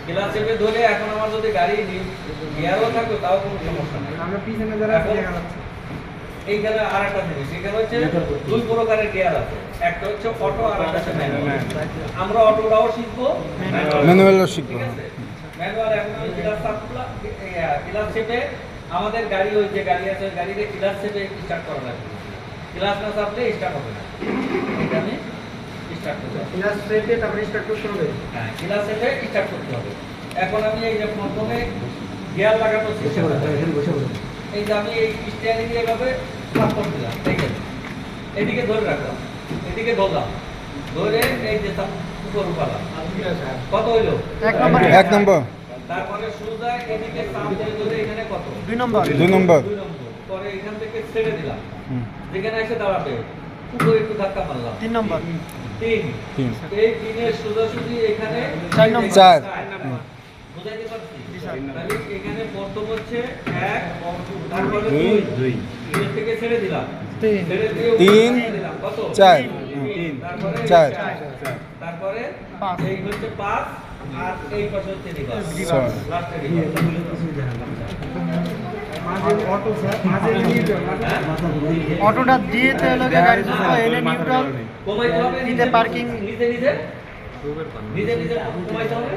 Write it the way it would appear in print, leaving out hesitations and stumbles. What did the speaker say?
Class চেপে ধরে এখন আমার যদি গাড়ি গিয়ারও থাকতো তাও কোনো সমস্যা নেই। আমরা পিছনে যারা আছে দেখা যাচ্ছে। এইখানে আর একটা জিনিস, এখানে হচ্ছে দুই প্রকারের গিয়ার আছে, একটা হচ্ছে অটো আর একটা হচ্ছে ম্যানুয়াল। আমরা অটোটাও শিখবো, ম্যানুয়ালও শিখবো। ঠিক আছে। ম্যানুয়াল এখন আমি ক্লাস চাপলা ক্লাস চেপে আমাদের গাড়ি ওই যে গাড়ি আছে ওই গাড়িতে ক্লাস চেপে স্টার্ট করা লাগবে, ক্লাস না চাপলে স্টার্ট হবে না। এটা আমি স্টার্ট করতে হবে, ক্লাস চেপে তারপরে স্টার্ট করতে হবে। হ্যাঁ ক্লাস চেপে স্টার্ট করতে হবে। এখন আমি এই যে প্রথমে গিয়ার লাগানো চেষ্টা করব, এই যে আমি এই স্টিয়ারিং দিয়ে এভাবে চাপ করে দিলাম, দেখেন এদিকে ধরে রাখলাম, এদিকে ধরলাম, ধরে এই যে উপর উঠালাম, কত হইলো? এক নম্বর। তারপরে সোজা এদিকে চাপ দিয়ে ধরে এখানে কত? 2 নম্বর। 2 নম্বর। পরে এখান থেকে ছেড়ে দিলাম, যেখানে এসে দাঁড়াবে পুরো একটু ধাক্কা মারলাম, 3 নম্বর। 3 এই 3 এর সোজাসুজি এখানে 4 নম্বর। 4 বুঝাইতে পারছি? তাহলে এখানে প্রথম হচ্ছে 1, তারপরে 2 এর থেকে ছেড়ে দিলাম, 3 ছেড়ে দিয়ে 3 দিলাম, কত? 4 তারপরে 4 তারপরে 5 এই হচ্ছে 5 আর এই পাশে হচ্ছে রিভার্স, ছয়। লাস্টে রিভার্স। মাঝে অটো স্যার, মাঝে নিউট্রাল। হ্যাঁ? অটোটা দিয়ে তো লোকে গাড়ি চলবে, এনে নিউট্রাল কমাইতে হবে, নিতে পার্কিং নিজে নিজে কমাইতে হবে।